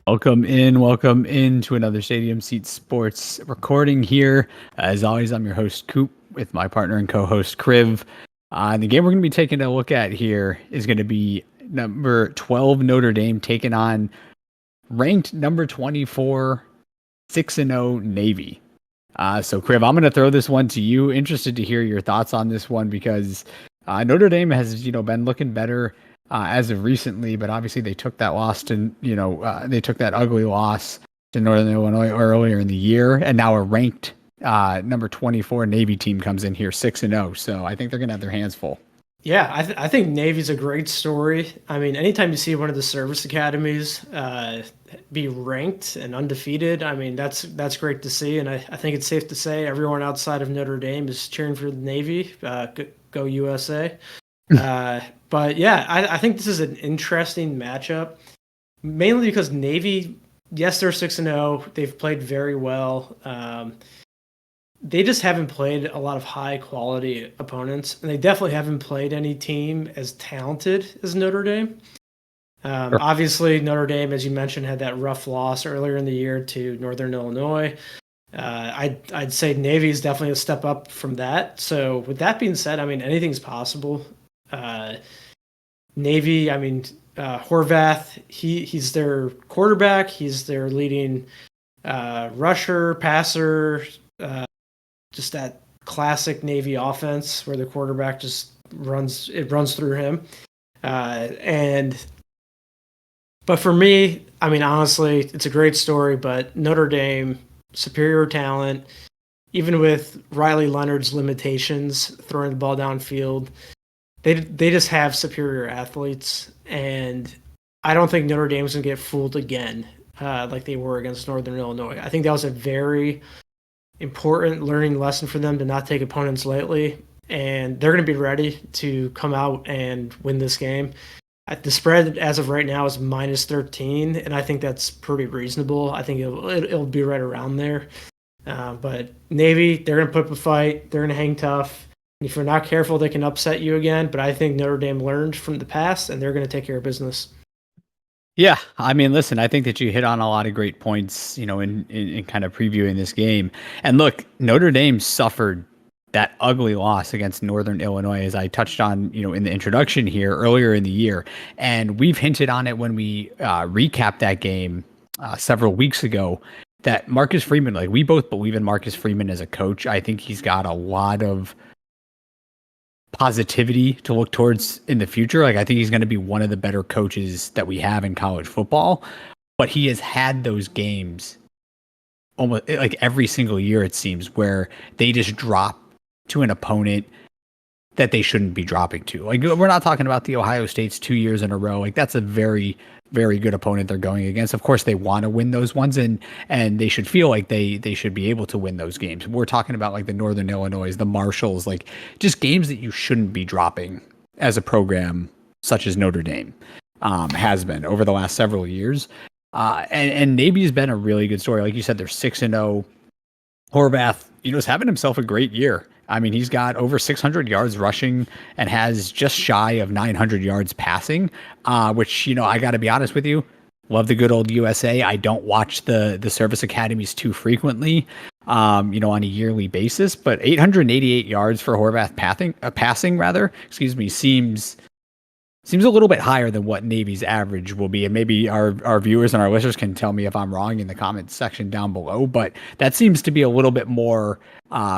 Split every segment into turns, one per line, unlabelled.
Welcome in to another Stadium Seat Sports recording here. As always, I'm your host, Coop, with my partner and co-host, Kriv. The game we're going to be taking a look at here is going to be number 12 Notre Dame taking on ranked number 24, 6-0 Navy. So, Kriv, I'm going to throw this one to you. Interested to hear your thoughts on this one because Notre Dame has, been looking better as of recently, but obviously they took that loss to, they took that ugly loss to Northern Illinois earlier in the year, and now a ranked number 24 Navy team comes in here 6-0. So I think they're going to have their hands full.
Yeah, I think Navy's a great story. I mean, anytime you see one of the service academies be ranked and undefeated, I mean, that's great to see. And I think it's safe to say everyone outside of Notre Dame is cheering for the Navy. Go USA. But yeah, I think this is an interesting matchup, mainly because Navy, yes, they're 6-0. They've played very well. They just haven't played a lot of high quality opponents, and they definitely haven't played any team as talented as Notre Dame.
Sure.
Obviously, Notre Dame, as you mentioned, had that rough loss earlier in the year to Northern Illinois. I'd say Navy is definitely a step up from that. So with that being said, I mean, anything's possible. Navy, I mean, Horvath, he's their quarterback. He's their leading rusher, passer, just that classic Navy offense where the quarterback just runs through him. But for me, I mean, honestly, it's a great story, but Notre Dame, superior talent, even with Riley Leonard's limitations, throwing the ball downfield, they just have superior athletes, and I don't think Notre Dame's going to get fooled again like they were against Northern Illinois. I think that was a very important learning lesson for them to not take opponents lightly, and they're going to be ready to come out and win this game. The spread as of right now is -13, and I think that's pretty reasonable. I think it'll be right around there. But Navy, they're going to put up a fight. They're going to hang tough. And if you're not careful, they can upset you again. But I think Notre Dame learned from the past, and they're going to take care of business.
Yeah, I mean, listen, I think that you hit on a lot of great points, in kind of previewing this game. And look, Notre Dame suffered that ugly loss against Northern Illinois, as I touched on, in the introduction here earlier in the year. And we've hinted on it when we recapped that game several weeks ago, that Marcus Freeman, like, we both believe in Marcus Freeman as a coach. I think he's got a lot of positivity to look towards in the future. Like, I think he's going to be one of the better coaches that we have in college football, but he has had those games almost like every single year, it seems, where they just drop to an opponent that they shouldn't be dropping to. Like, we're not talking about the Ohio States 2 years in a row. Like, that's a very, very good opponent they're going against. Of course, they want to win those ones, and they should feel like they should be able to win those games. We're talking about like the Northern Illinois, the Marshalls, like just games that you shouldn't be dropping as a program such as Notre Dame has been over the last several years. And Navy's been a really good story. Like you said, they're 6-0. Horvath, is having himself a great year. I mean, he's got over 600 yards rushing and has just shy of 900 yards passing, which, I got to be honest with you, love the good old USA. I don't watch the service academies too frequently, on a yearly basis, but 888 yards for Horvath passing rather, seems a little bit higher than what Navy's average will be. And maybe our viewers and our listeners can tell me if I'm wrong in the comments section down below, but that seems to be a little bit more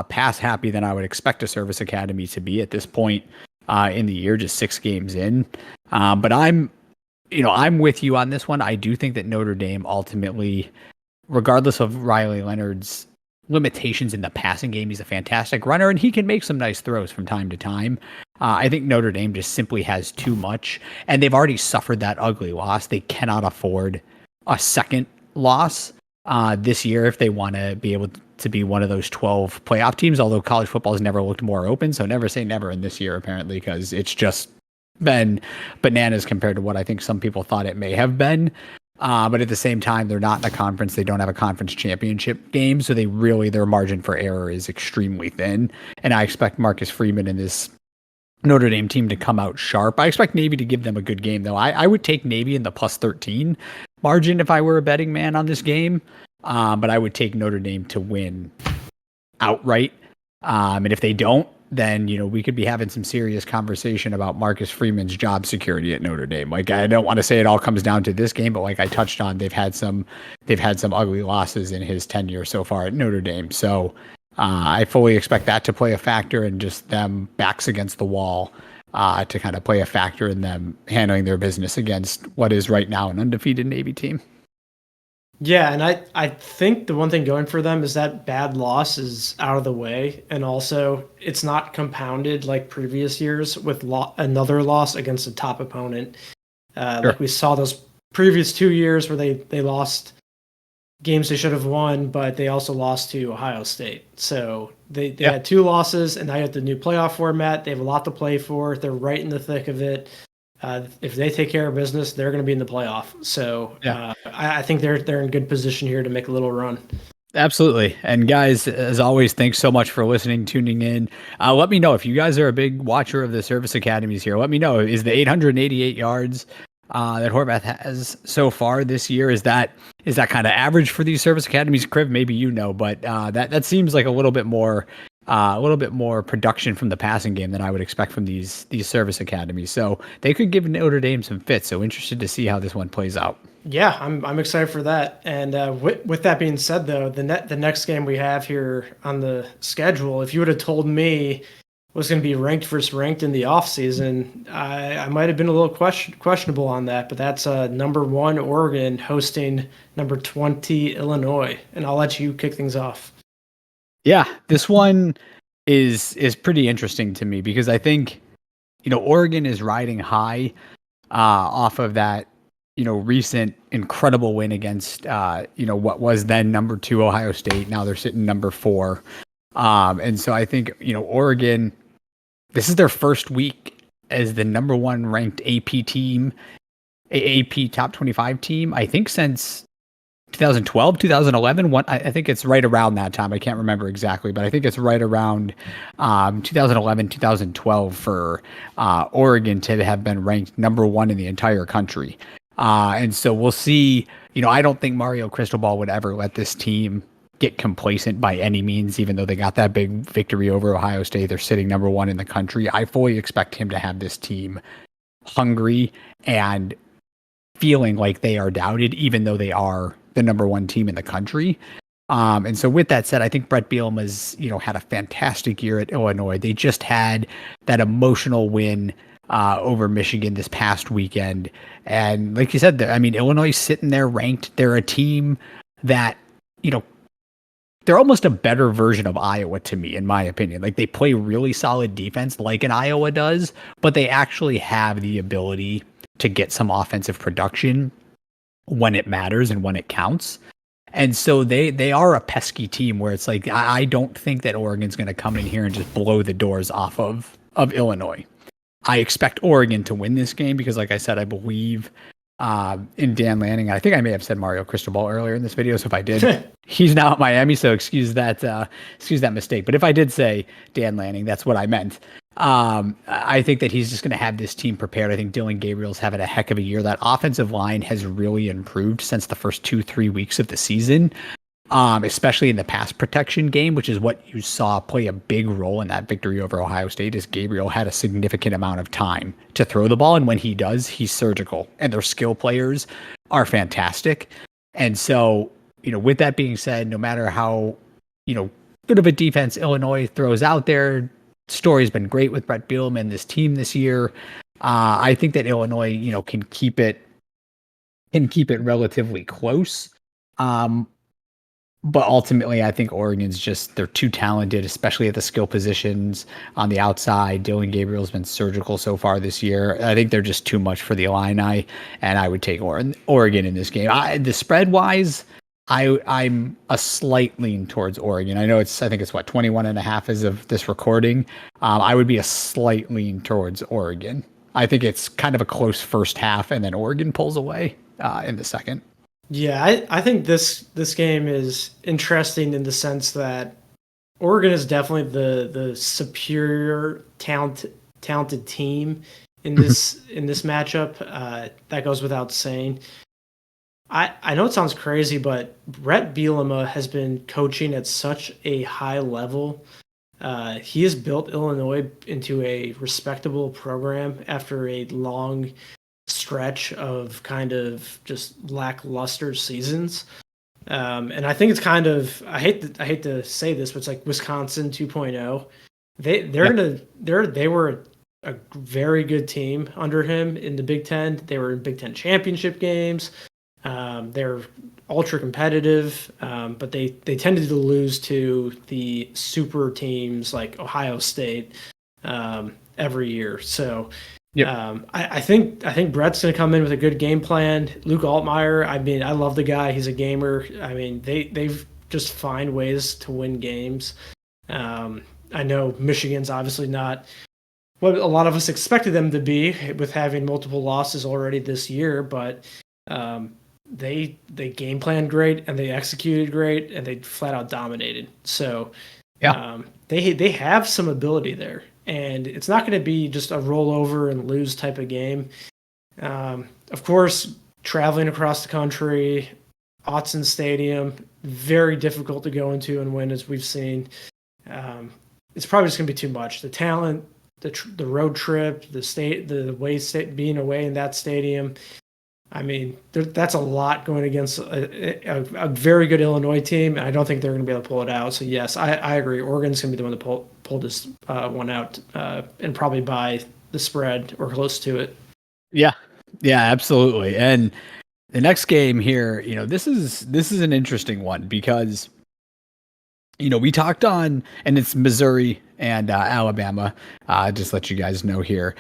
pass happy than I would expect a service academy to be at this point in the year, just 6 games in. But I'm with you on this one. I do think that Notre Dame ultimately, regardless of Riley Leonard's limitations in the passing game, he's a fantastic runner and he can make some nice throws from time to time. I think Notre Dame just simply has too much, and they've already suffered that ugly loss. They cannot afford a second loss this year if they want to be able to be one of those 12 playoff teams, although college football has never looked more open. So never say never in this year, apparently, because it's just been bananas compared to what I think some people thought it may have been. But at the same time, they're not in a conference. They don't have a conference championship game. So their margin for error is extremely thin. And I expect Marcus Freeman in this Notre Dame team to come out sharp. I expect Navy to give them a good game, though. I would take Navy in the +13. margin if I were a betting man on this game, but I would take Notre Dame to win outright. And if they don't, then we could be having some serious conversation about Marcus Freeman's job security at Notre Dame. Like, I don't want to say it all comes down to this game, but like I touched on, they've had some ugly losses in his tenure so far at Notre Dame. So I fully expect that to play a factor, and just them backs against the wall to kind of play a factor in them handling their business against what is right now an undefeated Navy team.
Yeah, and I think the one thing going for them is that bad loss is out of the way, and also it's not compounded like previous years with another loss against a top opponent.
Sure.
Like we saw those previous 2 years where they lost games they should have won, but they also lost to Ohio State. So they had 2 losses, and now you have the new playoff format. They have a lot to play for. They're right in the thick of it. If they take care of business, they're going to be in the playoff. So I think they're in good position here to make a little run.
Absolutely. And guys, as always, thanks so much for listening, tuning in. Let me know if you guys are a big watcher of the service academies here. Let me know, is the 888 yards that Horvath has so far this year, is that kind of average for these service academies? Kriv, maybe but that seems like a little bit more production from the passing game than I would expect from these service academies. So they could give Notre Dame some fits. So interested to see how this one plays out.
Yeah, I'm excited for that. And with that being said, though, the next game we have here on the schedule, if you would have told me was going to be ranked versus ranked in the offseason, I might have been a little questionable on that. But that's number 1 Oregon hosting number 20 Illinois, and I'll let you kick things off.
Yeah, this one is pretty interesting to me because I think, Oregon is riding high off of that, recent incredible win against, what was then number 2 Ohio State. Now they're sitting number 4. And so I think, Oregon, this is their first week as the number 1 ranked AP team, AP top 25 team, I think since 2012, 2011. I think it's right around that time. I can't remember exactly, but I think it's right around 2011, 2012 for Oregon to have been ranked number 1 in the entire country. And so we'll see. I don't think Mario Cristobal would ever let this team get complacent by any means, even though they got that big victory over Ohio State. They're sitting number 1 in the country. I fully expect him to have this team hungry and feeling like they are doubted, even though they are the number 1 team in the country. And so with that said, I think Brett Bielema's, had a fantastic year at Illinois. They just had that emotional win over Michigan this past weekend. And like you said, Illinois is sitting there ranked. They're a team that, they're almost a better version of Iowa to me, in my opinion. Like, they play really solid defense like an Iowa does, but they actually have the ability to get some offensive production when it matters and when it counts. And so they are a pesky team where it's like, I don't think that Oregon's going to come in here and just blow the doors off of Illinois. I expect Oregon to win this game because, like I said, I believe in Dan Lanning. I think I may have said Mario Cristobal earlier in this video, so if I did, he's now at Miami, so excuse that mistake. But if I did say Dan Lanning, that's what I meant. I think that he's just going to have this team prepared. I think Dylan Gabriel's having a heck of a year. That offensive line has really improved since the first 2-3 weeks of the season, especially in the pass protection game, which is what you saw play a big role in that victory over Ohio State, is Gabriel had a significant amount of time to throw the ball. And when he does, he's surgical, and their skill players are fantastic. And so, with that being said, no matter how, good of a defense Illinois throws out there, story's been great with Brett Bielema and this team this year. I think that Illinois, can keep it relatively close. But ultimately, I think Oregon's they're too talented, especially at the skill positions on the outside. Dylan Gabriel's been surgical so far this year. I think they're just too much for the Illini, and I would take Oregon in this game. The spread wise, I'm a slight lean towards Oregon. I think it's 21.5 as of this recording. I would be a slight lean towards Oregon. I think it's kind of a close first half, and then Oregon pulls away in the second.
Yeah, I think this game is interesting in the sense that Oregon is definitely the superior talented team in this matchup. That goes without saying. I know it sounds crazy, but Brett Bielema has been coaching at such a high level. He has built Illinois into a respectable program after a long stretch of kind of just lackluster seasons. And I think it's kind of I hate to say this, but it's like Wisconsin 2.0.
Yeah.
They were a very good team under him in the Big Ten. They were in Big Ten championship games. They're ultra competitive, but they tended to lose to the super teams like Ohio State every year. So
Yep.
I think Brett's going to come in with a good game plan. Luke Altmaier, I mean, I love the guy. He's a gamer. I mean, they've just find ways to win games. I know Michigan's obviously not what a lot of us expected them to be with having multiple losses already this year, but they game planned great and they executed great and they flat out dominated. So
Yeah.
they have some ability there, and it's not going to be just a rollover and lose type of game. Of course, traveling across the country, Autzen Stadium, very difficult to go into and win, as we've seen. It's probably just going to be too much. The talent, the road trip, being away in that stadium. I mean, that's a lot going against a very good Illinois team, and I don't think they're going to be able to pull it out. So yes, I agree. Oregon's going to be the one to pull this one out, and probably by the spread or close to it.
Yeah. Yeah, absolutely. And the next game here, this is an interesting one because we talked on, and it's Missouri and Alabama. Just let you guys know here.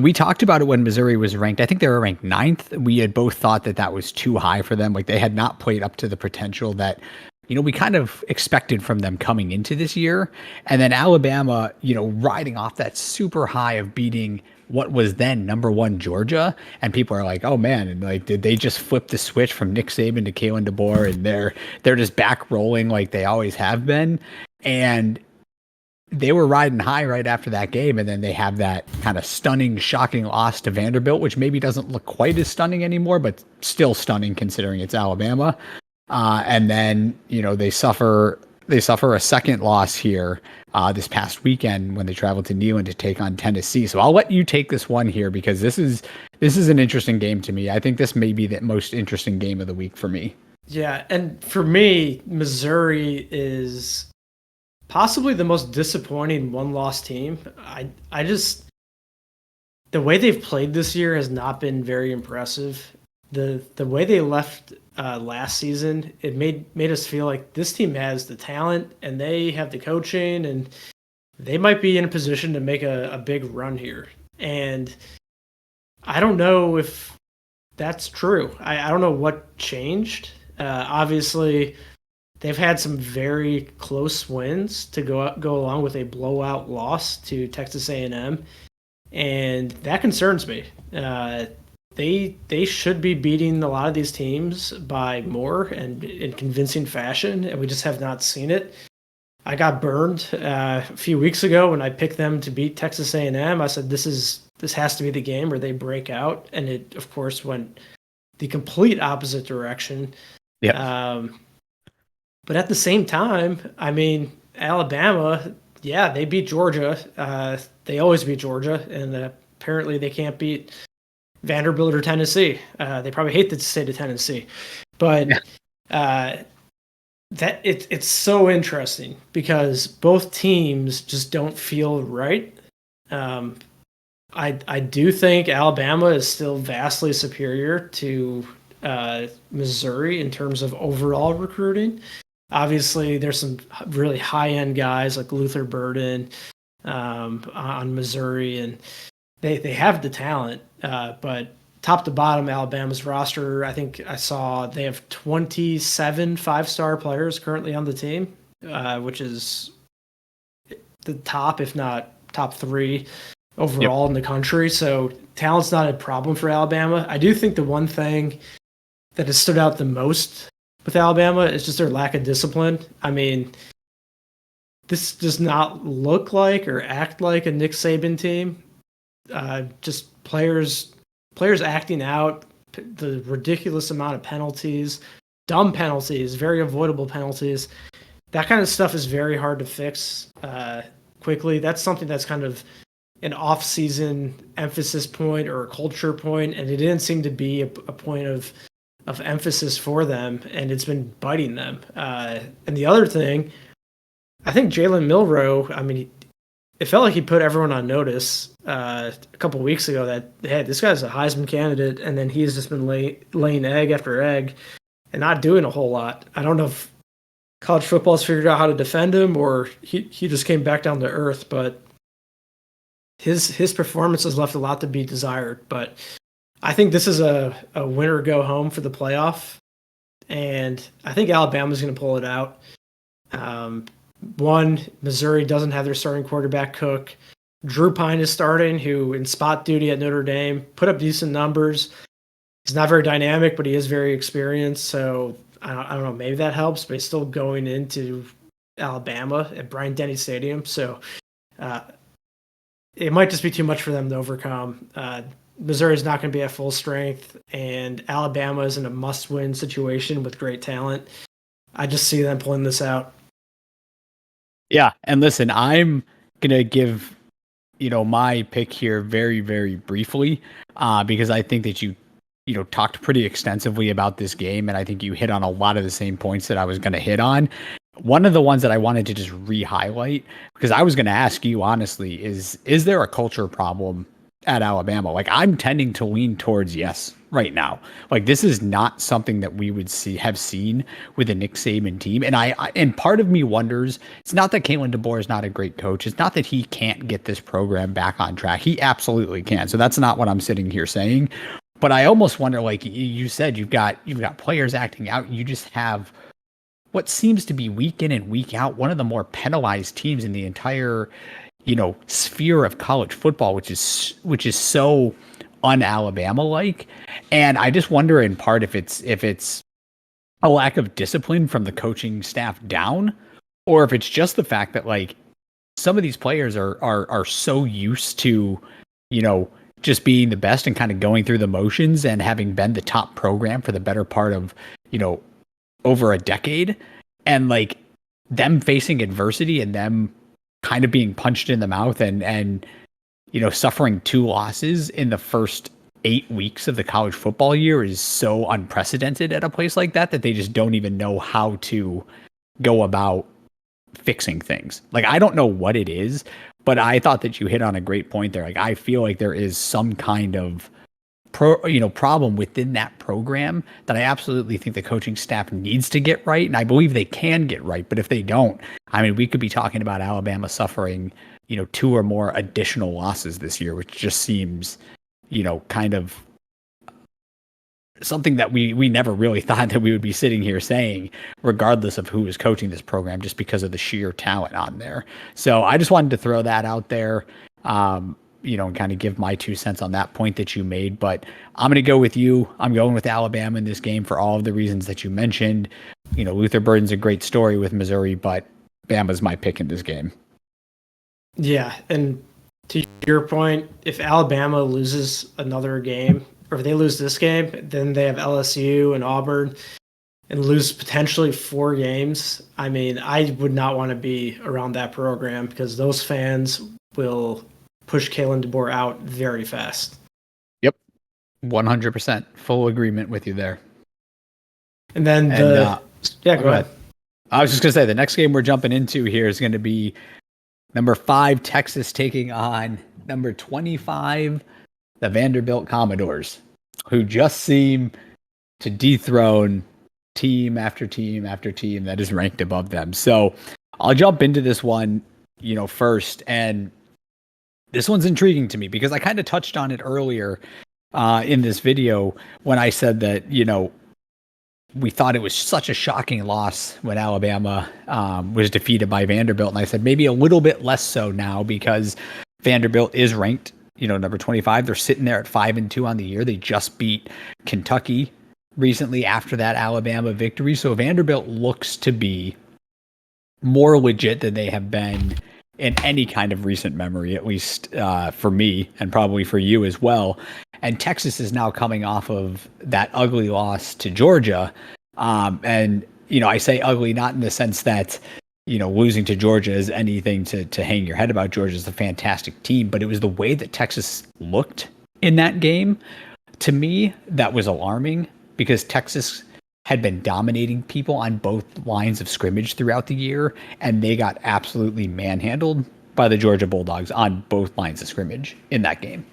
We talked about it when Missouri was ranked. I think they were ranked 9th. We had both thought that was too high for them. Like they had not played up to the potential that, we kind of expected from them coming into this year. And then Alabama, riding off that super high of beating what was then number 1 Georgia, and people are like, "Oh man!" And like, did they just flip the switch from Nick Saban to Kalen DeBoer, and they're just back rolling like they always have been? And they were riding high right after that game, and then they have that kind of stunning, shocking loss to Vanderbilt, which maybe doesn't look quite as stunning anymore, but still stunning considering it's Alabama. And then they suffer a second loss here this past weekend when they traveled to Neyland to take on Tennessee. So I'll let you take this one here because this is an interesting game to me. I think this may be the most interesting game of the week for me.
Yeah, and for me, Missouri is possibly the most disappointing one-loss team. I just the way they've played this year has not been very impressive. The way they left last season, it made us feel like this team has the talent and they have the coaching and they might be in a position to make a big run here. And I don't know if that's true. I don't know what changed. Obviously, they've had some very close wins to go along with a blowout loss to Texas A&M, and that concerns me. They should be beating a lot of these teams by more and in convincing fashion, and we just have not seen it. I got burned a few weeks ago when I picked them to beat Texas A&M. I said this has to be the game where they break out, and it of course went the complete opposite direction.
Yeah.
But at the same time, I mean, Alabama, yeah, they beat Georgia. They always beat Georgia, and apparently they can't beat Vanderbilt or Tennessee. They probably hate the state of Tennessee, but that it's so interesting because both teams just don't feel right. I do think Alabama is still vastly superior to Missouri in terms of overall recruiting. Obviously, there's some really high-end guys like Luther Burden on Missouri, and they have the talent, but top to bottom, Alabama's roster, I think I saw they have 27 5-star players currently on the team, which is the top, if not top 3 overall in the country. So talent's not a problem for Alabama. I do think the one thing that has stood out the most with Alabama is just their lack of discipline. I mean, this does not look like or act like a Nick Saban team. Just players acting out, the ridiculous amount of penalties, dumb penalties, very avoidable penalties. That kind of stuff is very hard to fix quickly. That's something that's kind of an off-season emphasis point or a culture point, and it didn't seem to be a point of emphasis for them, and it's been biting them. And the other thing, I think Jalen Milroe, I mean, it felt like he put everyone on notice a couple of weeks ago that, hey, this guy's a Heisman candidate, and then he's just been laying egg after egg and not doing a whole lot. I don't know if college football's figured out how to defend him or he just came back down to earth, but his performance has left a lot to be desired. But I think this is a winner go home for the playoff, and I think Alabama's going to pull it out. One, Missouri doesn't have their starting quarterback, Cook. Drew Pine is starting, who in spot duty at Notre Dame put up decent numbers. He's not very dynamic, but he is very experienced. So I don't know, maybe that helps, but he's still going into Alabama at Bryant-Denny Stadium. So it might just be too much for them to overcome. Missouri's not going to be at full strength, and Alabama is in a must-win situation with great talent. I just see them pulling this out.
Yeah, and listen, I'm gonna give my pick here very, very briefly because I think that you talked pretty extensively about this game, and I think you hit on a lot of the same points that I was going to hit on. One of the ones that I wanted to just re-highlight, because I was going to ask you honestly, is there a culture problem at Alabama? Like, I'm tending to lean towards yes right now. Like, this is not something that we would have seen with a Nick Saban team. And and part of me wonders, it's not that Kalen DeBoer is not a great coach. It's not that he can't get this program back on track. He absolutely can. So that's not what I'm sitting here saying. But I almost wonder, like you said, you've got players acting out. You just have what seems to be week in and week out one of the more penalized teams in the entire sphere of college football, which is so un-Alabama like. And I just wonder in part if it's a lack of discipline from the coaching staff down, or if it's just the fact that like some of these players are so used to just being the best and kind of going through the motions and having been the top program for the better part of over a decade, and like them facing adversity and them kind of being punched in the mouth and suffering 2 losses in the first 8 weeks of the college football year is so unprecedented at a place like that they just don't even know how to go about fixing things. Like, I don't know what it is, but I thought that you hit on a great point there. Like, I feel like there is some kind of problem within that program that I absolutely think the coaching staff needs to get right. And I believe they can get right. But if they don't, I mean, we could be talking about Alabama suffering, 2 or more additional losses this year, which just seems, kind of something that we never really thought that we would be sitting here saying, regardless of who is coaching this program, just because of the sheer talent on there. So I just wanted to throw that out there. And kind of give my 2 cents on that point that you made. But I'm going to go with you. I'm going with Alabama in this game for all of the reasons that you mentioned. Luther Burden's a great story with Missouri, but Bama's my pick in this game.
Yeah, and to your point, if Alabama loses another game, or if they lose this game, then they have LSU and Auburn and lose potentially 4 games. I mean, I would not want to be around that program because those fans will push Kalen DeBoer out very fast. Yep.
100%. Full agreement with you there.
And then go ahead.
I was just going to say, the next game we're jumping into here is going to be number 5, Texas, taking on number 25, the Vanderbilt Commodores, who just seem to dethrone team after team after team that is ranked above them. So I'll jump into this one, first. And this one's intriguing to me because I kind of touched on it earlier in this video when I said that, we thought it was such a shocking loss when Alabama was defeated by Vanderbilt. And I said maybe a little bit less so now because Vanderbilt is ranked, number 25. They're sitting there at 5-2 on the year. They just beat Kentucky recently after that Alabama victory. So Vanderbilt looks to be more legit than they have been in any kind of recent memory, at least for me and probably for you as well. And Texas is now coming off of that ugly loss to Georgia. And, I say ugly not in the sense that, losing to Georgia is anything to hang your head about. Georgia's a fantastic team, but it was the way that Texas looked in that game. To me, that was alarming because Texas had been dominating people on both lines of scrimmage throughout the year, and they got absolutely manhandled by the Georgia Bulldogs on both lines of scrimmage in that game.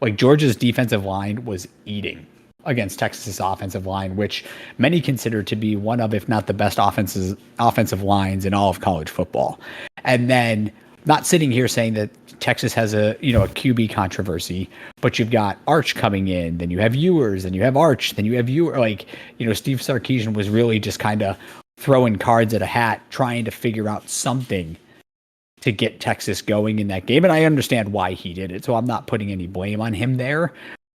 Like, Georgia's defensive line was eating against Texas's offensive line, which many consider to be one of, if not the best offensive lines in all of college football. And then, not sitting here saying that Texas has a QB controversy, but you've got Arch coming in, then you have Ewers, then you have Arch, then you have Ewers. Steve Sarkisian was really just kind of throwing cards at a hat, trying to figure out something to get Texas going in that game. And I understand why he did it, so I'm not putting any blame on him there.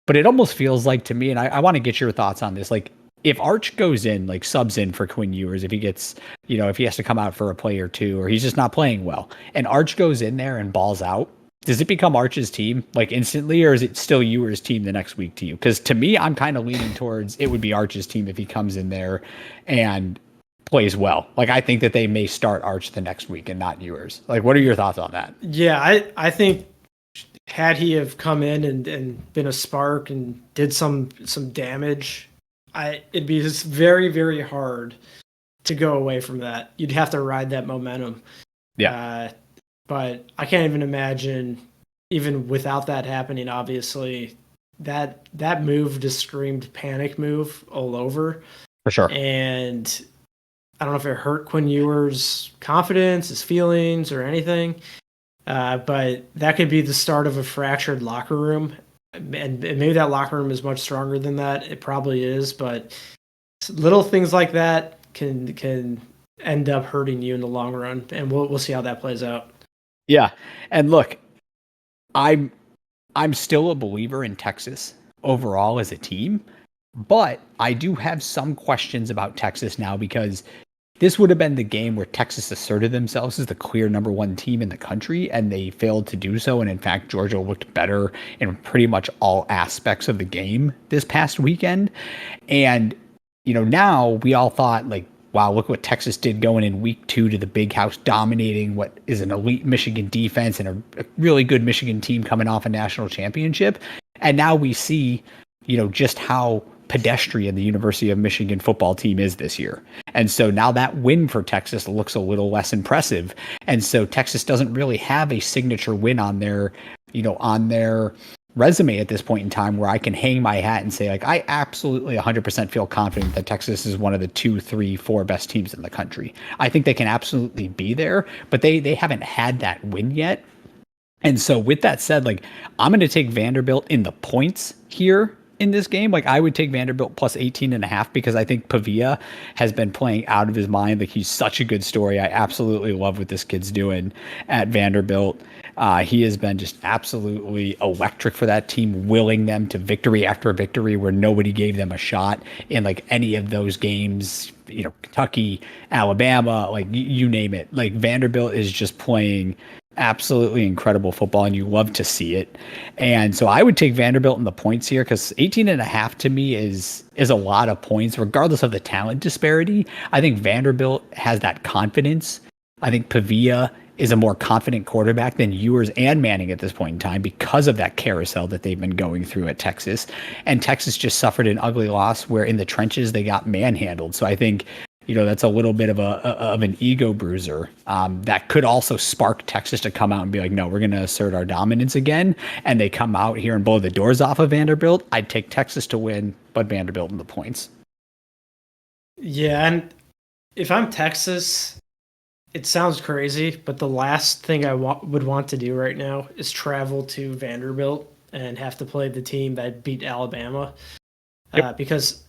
But it almost feels like to me, and I want to get your thoughts on this, like, if Arch goes in, like subs in for Quinn Ewers, if he gets, if he has to come out for a play or two, or he's just not playing well, and Arch goes in there and balls out, does it become Arch's team like instantly, or is it still Ewers' team the next week to you? Because to me, I'm kind of leaning towards it would be Arch's team if he comes in there and plays well. Like, I think that they may start Arch the next week and not Ewers. Like, what are your thoughts on that?
Yeah, I think had he have come in and been a spark and did some damage, it'd be just very, very hard to go away from that. You'd have to ride that momentum.
Yeah.
But I can't even imagine, even without that happening, obviously, that move just screamed panic move all over.
For sure.
And I don't know if it hurt Quinn Ewers' confidence, his feelings, or anything. But that could be the start of a fractured locker room. And maybe that locker room is much stronger than that. It probably is, but little things like that can end up hurting you in the long run. And we'll see how that plays out.
Yeah. And look, I'm still a believer in Texas overall as a team, but I do have some questions about Texas now because this would have been the game where Texas asserted themselves as the clear number one team in the country, and they failed to do so. And in fact, Georgia looked better in pretty much all aspects of the game this past weekend. And, now we all thought, like, wow, look what Texas did going in week 2 to the Big House, dominating what is an elite Michigan defense and a really good Michigan team coming off a national championship. And now we see, just how pedestrian the University of Michigan football team is this year. And so now that win for Texas looks a little less impressive. And so Texas doesn't really have a signature win on their resume at this point in time where I can hang my hat and say, like, I absolutely 100% feel confident that Texas is one of the 2, 3, 4 best teams in the country. I think they can absolutely be there, but they haven't had that win yet. And so with that said, like, I'm going to take Vanderbilt in the points here in this game. Like, I would take Vanderbilt plus 18.5 because I think Pavia has been playing out of his mind. Like, he's such a good story. I absolutely love what this kid's doing at Vanderbilt. He has been just absolutely electric for that team, willing them to victory after victory where nobody gave them a shot in like any of those games. Kentucky, Alabama, like you name it. Like, Vanderbilt is just playing absolutely incredible football, and you love to see it. And so I would take Vanderbilt in the points here because 18.5 to me is a lot of points, regardless of the talent disparity. I think Vanderbilt has that confidence. I think Pavia is a more confident quarterback than Ewers and Manning at this point in time because of that carousel that they've been going through at Texas. And Texas just suffered an ugly loss where in the trenches they got manhandled. So I think that's a little bit of an ego bruiser that could also spark Texas to come out and be like, no, we're going to assert our dominance again. And they come out here and blow the doors off of Vanderbilt. I'd take Texas to win, but Vanderbilt in the points.
Yeah, and if I'm Texas, it sounds crazy, but the last thing I would want to do right now is travel to Vanderbilt and have to play the team that beat Alabama.
Yep.
Because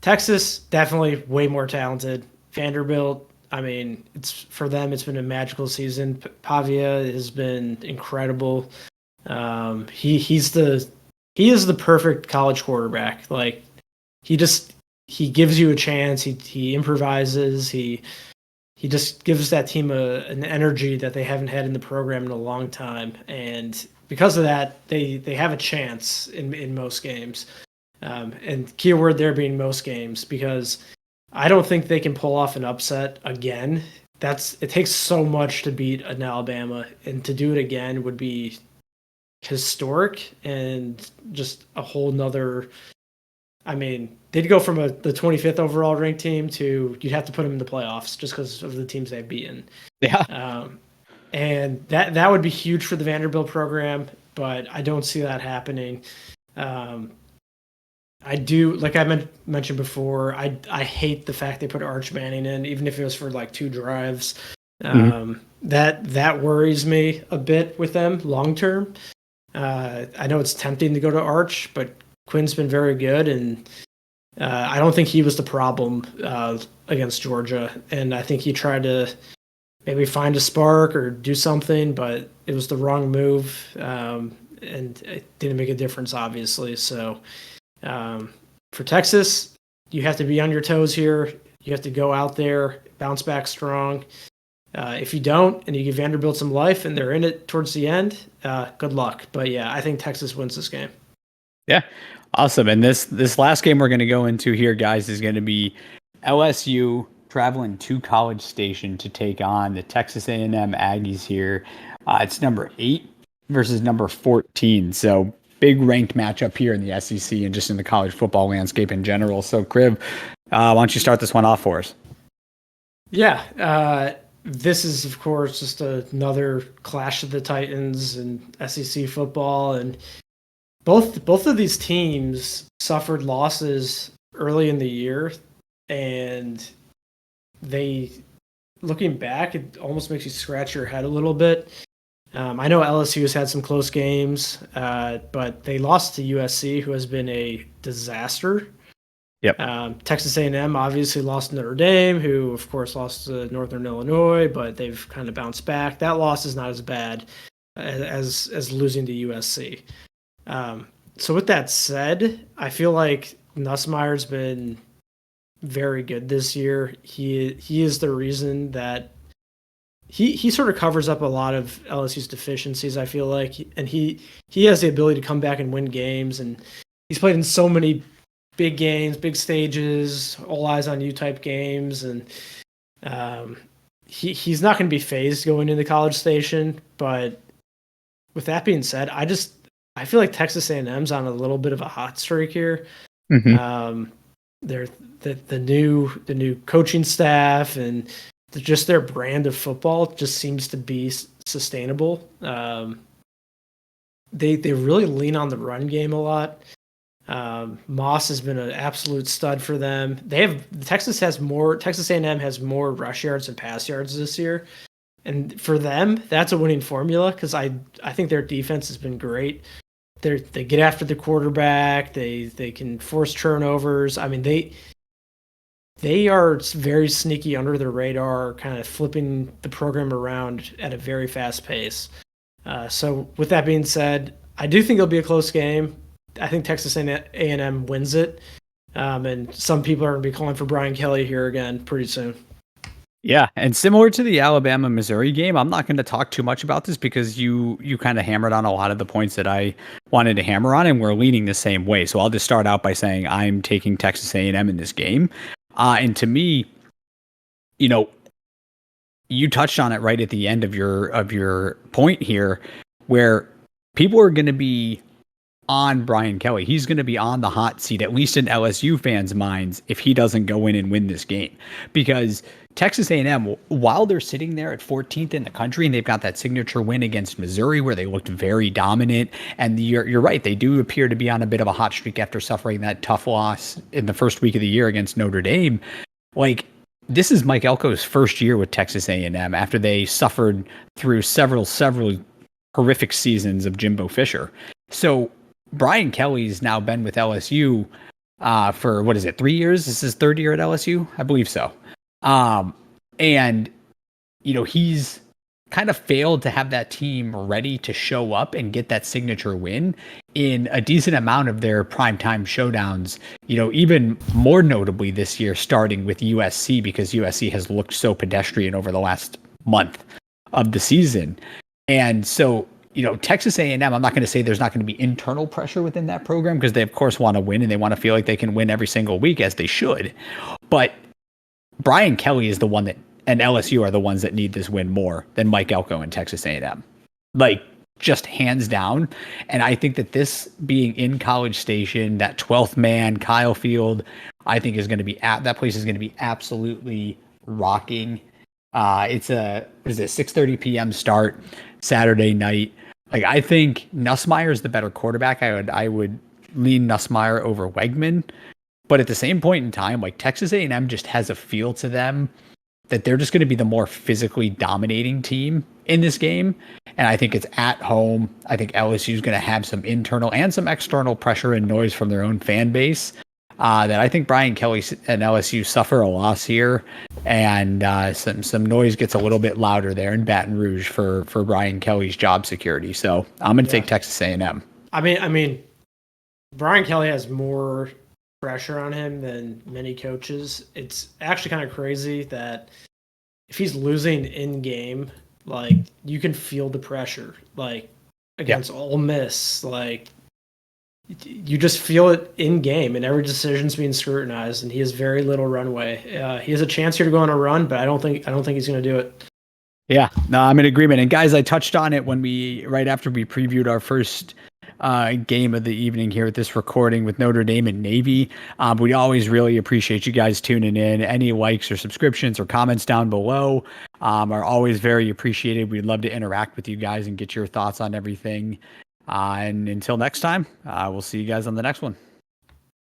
Texas, definitely way more talented. Vanderbilt, I mean, for them, it's been a magical season. Pavia has been incredible. He is the perfect college quarterback. Like, he gives you a chance. He improvises. He just gives that team an energy that they haven't had in the program in a long time. And because of that, they have a chance in most games. And keyword there being most games, because I don't think they can pull off an upset again. It takes so much to beat an Alabama, and to do it again would be historic and just a whole nother. I mean, they'd go from the 25th overall ranked team to you'd have to put them in the playoffs just because of the teams they've beaten.
Yeah.
And that would be huge for the Vanderbilt program, but I don't see that happening. I do, like I mentioned before, I hate the fact they put Arch Manning in, even if it was for like 2 drives. That worries me a bit with them long term. I know it's tempting to go to Arch, but Quinn's been very good, and I don't think he was the problem against Georgia. And I think he tried to maybe find a spark or do something, but it was the wrong move, and it didn't make a difference, obviously. So for Texas, you have to be on your toes here. You have to go out there, bounce back strong. If you don't, and you give Vanderbilt some life, and they're in it towards the end, good luck. But yeah, I think Texas wins this game.
Yeah, awesome. And this last game we're going to go into here, guys, is going to be LSU traveling to College Station to take on the Texas A&M Aggies here. It's number 8 versus number 14. So big ranked matchup here in the SEC and just in the college football landscape in general. So, Kriv, why don't you start this one off for us?
Yeah, this is, of course, just another clash of the Titans and SEC football. And both of these teams suffered losses early in the year, and looking back, it almost makes you scratch your head a little bit. I know LSU has had some close games, but they lost to USC, who has been a disaster.
Yep.
Texas A&M obviously lost to Notre Dame, who of course lost to Northern Illinois, but they've kind of bounced back. That loss is not as bad as losing to USC. So with that said, I feel like Nussmeier's been very good this year. He is the reason that he sort of covers up a lot of LSU's deficiencies, I feel like, and he has the ability to come back and win games, and he's played in so many big games, big stages, all eyes on you type games, and he's not going to be phased going into College Station. But with that being said, I feel like Texas A&M's on a little bit of a hot streak here. They're the new coaching staff and just their brand of football just seems to be sustainable. They really lean on the run game a lot. Moss has been an absolute stud for them. Texas A&M has more rush yards and pass yards this year. And for them, that's a winning formula, because I think their defense has been great. They get after the quarterback. They can force turnovers. I mean, they are very sneaky under the radar, kind of flipping the program around at a very fast pace. So with that being said, I do think it'll be a close game. I think Texas A&M wins it. And some people are going to be calling for Brian Kelly here again pretty soon.
Yeah, and similar to the Alabama-Missouri game, I'm not going to talk too much about this because you kind of hammered on a lot of the points that I wanted to hammer on, and we're leaning the same way. So I'll just start out by saying I'm taking Texas A&M in this game. And to me, you touched on it right at the end of your point here, where people are going to be on Brian Kelly. He's going to be on the hot seat, at least in LSU fans' minds, if he doesn't go in and win this game. Because Texas A&M, while they're sitting there at 14th in the country, and they've got that signature win against Missouri where they looked very dominant, and you're right, they do appear to be on a bit of a hot streak after suffering that tough loss in the first week of the year against Notre Dame. Like, this is Mike Elko's first year with Texas A&M after they suffered through several horrific seasons of Jimbo Fisher. So Brian Kelly's now been with LSU for, 3 years? This is his third year at LSU? I believe so. And, he's kind of failed to have that team ready to show up and get that signature win in a decent amount of their primetime showdowns, even more notably this year, starting with USC, because USC has looked so pedestrian over the last month of the season. And so Texas A&M, I'm not going to say there's not going to be internal pressure within that program because they, of course, want to win and they want to feel like they can win every single week as they should. But Brian Kelly is the one that, and LSU are the ones that need this win more than Mike Elko and Texas A&M. Like, just hands down. And I think that this being in College Station, that 12th man, Kyle Field, I think is going to be that place is going to be absolutely rocking. It's a 6:30 p.m. start Saturday night. Like, I think Nussmeier is the better quarterback. I would lean Nussmeier over Wegman, but at the same point in time, like, Texas A&M just has a feel to them that they're just going to be the more physically dominating team in this game. And I think it's at home. I think LSU is going to have some internal and some external pressure and noise from their own fan base. That I think Brian Kelly and LSU suffer a loss here, and some noise gets a little bit louder there in Baton Rouge for Brian Kelly's job security. So I'm going to take Texas A&M.
I mean, Brian Kelly has more pressure on him than many coaches. It's actually kind of crazy that if he's losing in game, like, you can feel the pressure, like against Ole Miss, like, you just feel it in game, and every decision's being scrutinized, and he has very little runway. He has a chance here to go on a run, but I don't think he's going to do it.
Yeah, no, I'm in agreement. And guys, I touched on it right after we previewed our first game of the evening here at this recording with Notre Dame and Navy. We always really appreciate you guys tuning in. Any likes or subscriptions or comments down below are always very appreciated. We'd love to interact with you guys and get your thoughts on everything. And until next time, we'll see you guys on the next one.